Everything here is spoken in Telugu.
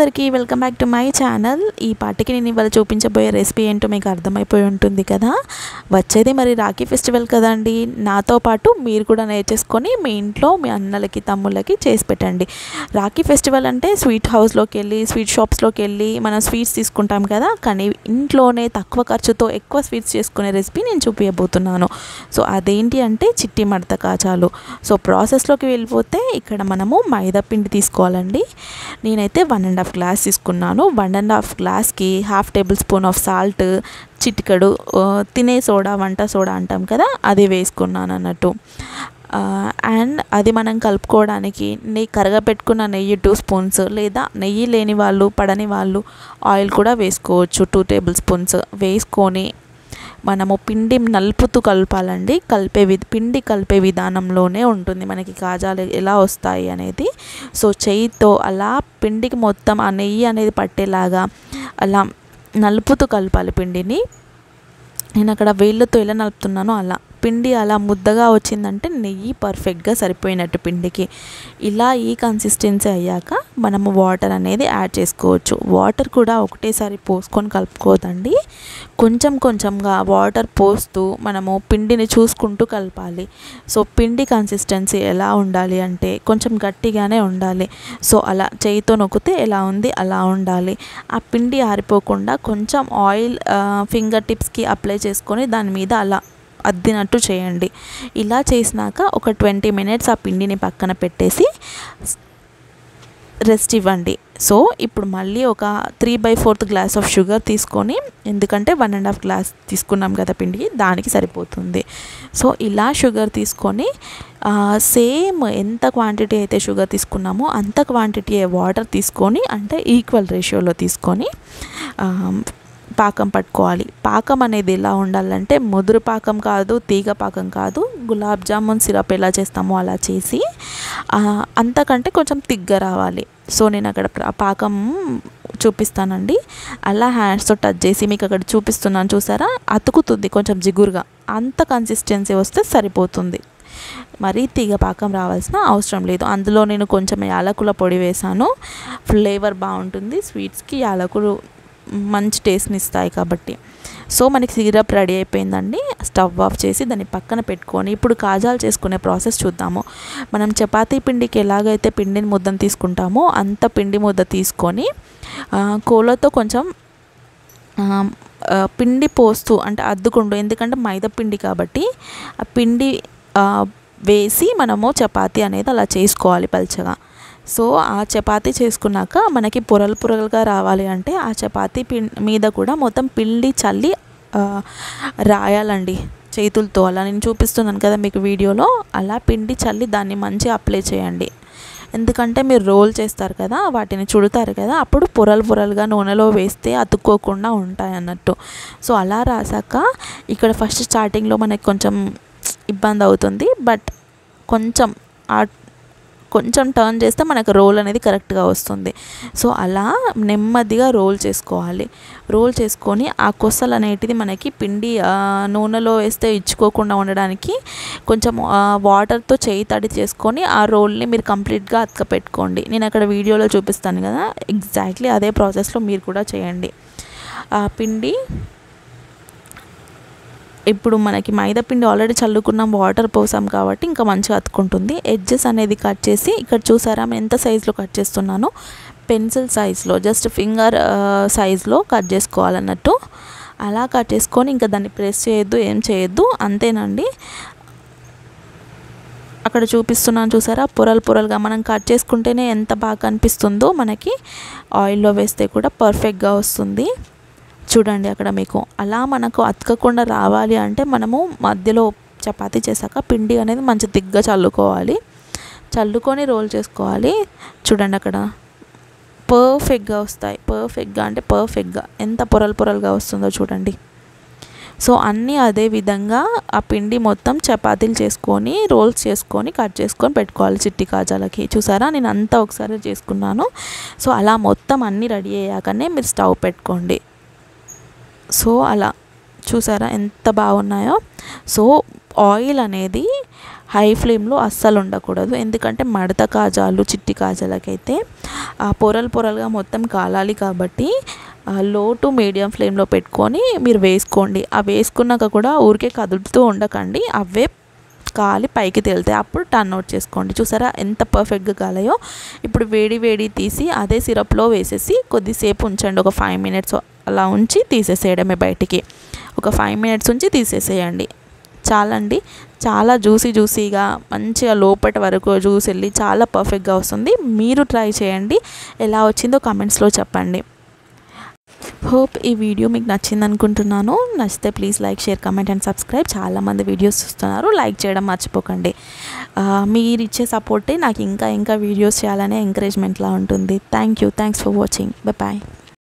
అందరికీ welcome back to my channel. ఈ పాటికి నేను ఇవాళ చూపించబోయే రెసిపీ ఏంటో మీకు అర్థమైపోయి ఉంటుంది కదా. వచ్చేది మరి రాఖీ ఫెస్టివల్ కదండి. నాతో పాటు మీరు కూడా నేర్చేసుకొని మీ ఇంట్లో మీ అన్నలకి తమ్ముళ్ళకి చేసి పెట్టండి. రాఖీ ఫెస్టివల్ అంటే స్వీట్ హౌస్లోకి వెళ్ళి స్వీట్ షాప్స్లోకి వెళ్ళి మనం స్వీట్స్ తీసుకుంటాం కదా, కానీ ఇంట్లోనే తక్కువ ఖర్చుతో ఎక్కువ స్వీట్స్ చేసుకునే రెసిపీ నేను చూపించబోతున్నాను. సో అదేంటి అంటే చిట్టి మడత కాజాలు. సో ప్రాసెస్లోకి వెళ్ళిపోతే ఇక్కడ మనము మైదా పిండి తీసుకోవాలండి. నేనైతే 1.5 గ్లాస్ తీసుకున్నాను. 1.5 గ్లాస్కి 1/2 టేబుల్ స్పూన్ ఆఫ్ సాల్ట్, చిటికెడు తినే సోడా, వంట సోడా అంటాం కదా, అది వేసుకున్నాను అన్నట్టు. అండ్ అది మనం కలుపుకోవడానికి కరగపెట్టుకున్న నెయ్యి 2 స్పూన్స్, లేదా నెయ్యి లేని వాళ్ళు పడని వాళ్ళు ఆయిల్ కూడా వేసుకోవచ్చు 2 టేబుల్ స్పూన్స్ వేసుకొని మనము పిండి నలుపుతూ కలపాలండి. పిండి కలిపే విధానంలోనే ఉంటుంది మనకి కాజాలు ఎలా వస్తాయి అనేది. సో చేయితో అలా పిండికి మొత్తం ఆ నెయ్యి అనేది పట్టేలాగా అలా నలుపుతూ కలపాలి పిండిని. నేను అక్కడ వేళ్ళతో ఎలా నలుపుతున్నానో అలా పిండి అలా ముద్దగా వచ్చిందంటే నెయ్యి పర్ఫెక్ట్గా సరిపోయినట్టు పిండికి. ఇలా ఈ కన్సిస్టెన్సీ అయ్యాక మనము వాటర్ అనేది యాడ్ చేసుకోవచ్చు. వాటర్ కూడా ఒకటేసారి పోసుకొని కలుపుకోవద్దండి. కొంచెం కొంచెంగా వాటర్ పోస్తూ మనము పిండిని చూసుకుంటూ కలపాలి. సో పిండి కన్సిస్టెన్సీ ఎలా ఉండాలి అంటే కొంచెం గట్టిగానే ఉండాలి. సో అలా చేయితో నొక్కితే ఎలా ఉంది అలా ఉండాలి. ఆ పిండి ఆరిపోకుండా కొంచెం ఆయిల్ ఫింగర్ టిప్స్కి అప్లై చేసుకొని దాని మీద అలా అద్దినట్టు చేయండి. ఇలా చేసినాక ఒక 20 మినిట్స్ ఆ పిండిని పక్కన పెట్టేసి రెస్ట్ ఇవ్వండి. సో ఇప్పుడు మళ్ళీ ఒక 3/4 గ్లాస్ ఆఫ్ షుగర్ తీసుకొని, ఎందుకంటే 1.5 గ్లాస్ తీసుకున్నాం కదా పిండికి, దానికి సరిపోతుంది. సో ఇలా షుగర్ తీసుకొని సేమ్ ఎంత క్వాంటిటీ అయితే షుగర్ తీసుకున్నామో అంత క్వాంటిటీ వాటర్ తీసుకొని, అంటే ఈక్వల్ రేషియోలో తీసుకొని పాకం పట్టుకోవాలి. పాకం అనేది ఎలా ఉండాలంటే ముదురు పాకం కాదు, తీగ పాకం కాదు, గులాబ్ జామున్ సిరప్ ఎలా చేస్తామో అలా చేసి అంతకంటే కొంచెం తిగ్గ రావాలి. సో నేను అక్కడ పాకం చూపిస్తానండి. అలా హ్యాండ్స్తో టచ్ చేసి మీకు అక్కడ చూపిస్తున్నాను, చూసారా, అతుకుతుంది కొంచెం జిగురుగా. అంత కన్సిస్టెన్సీ వస్తే సరిపోతుంది. మరీ తీగ పాకం రావాల్సిన అవసరం లేదు. అందులో నేను కొంచెం యాలకుల పొడి వేసాను. ఫ్లేవర్ బాగుంటుంది స్వీట్స్కి, యాలకులు మంచి టేస్ట్ని ఇస్తాయి కాబట్టి. సో మనకి సిరప్ రెడీ అయిపోయిందండి. స్టవ్ ఆఫ్ చేసి దాన్ని పక్కన పెట్టుకొని ఇప్పుడు కాజాలు చేసుకునే ప్రాసెస్ చూద్దాము. మనం చపాతీ పిండికి ఎలాగైతే పిండిని ముద్దను తీసుకుంటామో అంత పిండి ముద్ద తీసుకొని కోలతో కొంచెం పిండి పోస్తూ, అంటే అద్దుకుంటూ, ఎందుకంటే మైదా పిండి కాబట్టి ఆ పిండి వేసి మనము చపాతీ అనేది అలా చేసుకోవాలి పల్చగా. సో ఆ చపాతీ చేసుకున్నాక మనకి పొరలుగా రావాలి అంటే ఆ చపాతీ మీద కూడా మొత్తం పిండి చల్లి రాయాలండి చేతులతో. అలా నేను చూపిస్తున్నాను కదా మీకు వీడియోలో, అలా పిండి చల్లి దాన్ని మంచిగా అప్లై చేయండి. ఎందుకంటే మీరు రోల్ చేస్తారు కదా, వాటిని చుడతారు కదా, అప్పుడు పొరలుగా నూనెలో వేస్తే అతుక్కోకుండా ఉంటాయి అన్నట్టు. సో అలా రాసాక ఇక్కడ ఫస్ట్ స్టార్టింగ్లో మనకి కొంచెం ఇబ్బంది అవుతుంది, బట్ కొంచెం టర్న్ చేస్తే మనకు రోల్ అనేది కరెక్ట్గా వస్తుంది. సో అలా నెమ్మదిగా రోల్ చేసుకోవాలి. రోల్ చేసుకొని ఆ కొసలు అనేటిది మనకి పిండి నూనెలో వేస్తే ఇచ్చుకోకుండా ఉండడానికి కొంచెం వాటర్తో చేయి తడి చేసుకొని ఆ రోల్ని మీరు కంప్లీట్గా అతకపెట్టుకోండి. నేను అక్కడ వీడియోలో చూపిస్తాను కదా, ఎగ్జాక్ట్లీ అదే ప్రాసెస్లో మీరు కూడా చేయండి. ఆ పిండి ఇప్పుడు మనకి మైదా పిండి ఆల్రెడీ చల్లుకున్నాం, వాటర్ పోసాం కాబట్టి ఇంకా మంచిగా అతుక్కుంటుంది. ఎడ్జెస్ అనేది కట్ చేసి, ఇక్కడ చూసారా ఎంత సైజులో కట్ చేస్తున్నానో, పెన్సిల్ సైజులో, జస్ట్ ఫింగర్ సైజులో కట్ చేసుకోవాలన్నట్టు. అలా కట్ చేసుకొని ఇంకా దాన్ని ప్రెస్ చేయొద్దు, ఏం చేయొద్దు, అంతేనండి. అక్కడ చూపిస్తున్నాను చూసారా, పొరలుగా మనం కట్ చేసుకుంటేనే ఎంత బాగా కనిపిస్తుందో, మనకి ఆయిల్లో వేస్తే కూడా పర్ఫెక్ట్గా వస్తుంది. చూడండి అక్కడ మీకు అలా మనకు అతకకుండా రావాలి అంటే మనము మధ్యలో చపాతీ చేశాక పిండి అనేది మంచి దిగ్గా చల్లుకొని రోల్ చేసుకోవాలి. చూడండి అక్కడ పర్ఫెక్ట్గా వస్తాయి. పర్ఫెక్ట్గా అంటే పర్ఫెక్ట్గా ఎంత పొరలుగా వస్తుందో చూడండి. సో అన్నీ అదే విధంగా ఆ పిండి మొత్తం చపాతీలు చేసుకొని రోల్స్ చేసుకొని కట్ చేసుకొని పెట్టుకోవాలి చిట్టి కాజాలకి. చూసారా నేను అంతా ఒకసారి చేసుకున్నాను. సో అలా మొత్తం అన్నీ రెడీ అయ్యాకనే మీరు స్టవ్ పెట్టుకోండి. సో అలా చూసారా ఎంత బాగున్నాయో. సో ఆయిల్ అనేది హై ఫ్లేమ్లో అస్సలు ఉండకూడదు, ఎందుకంటే మడత కాజాలు చిట్టి కాజాలకైతే ఆ పొరలుగా మొత్తం కాలాలి కాబట్టి లో టు మీడియం ఫ్లేమ్లో పెట్టుకొని మీరు వేసుకోండి. ఆ వేసుకున్నాక కూడా ఊరికే కదులుతూ ఉండకండి, అవే కాలి పైకి తేలితే అప్పుడు టర్న్ అవుట్ చేసుకోండి. చూసారా ఎంత పర్ఫెక్ట్గా కాలాయో. ఇప్పుడు వేడి తీసి అదే సిరప్లో వేసేసి కొద్దిసేపు ఉంచండి, ఒక 5 మినిట్స్ అలా ఉంచి తీసేసేయడమే బయటికి. ఒక 5 మినిట్స్ ఉంచి తీసేసేయండి చాలండి. చాలా జ్యూసీగా మంచిగా లోపటి వరకు జ్యూస్ వెళ్ళి చాలా పర్ఫెక్ట్గా వస్తుంది. మీరు ట్రై చేయండి, ఎలా వచ్చిందో కమెంట్స్లో చెప్పండి. హోప్ ఈ వీడియో మీకు నచ్చింది అనుకుంటున్నాను. నచ్చితే please like, share, comment and subscribe. చాలామంది వీడియోస్ చూస్తున్నారు, లైక్ చేయడం మర్చిపోకండి. మీరు ఇచ్చే సపోర్టే నాకు ఇంకా వీడియోస్ చేయాలనే ఎంకరేజ్మెంట్లా ఉంటుంది. Thanks for watching. బాయ్.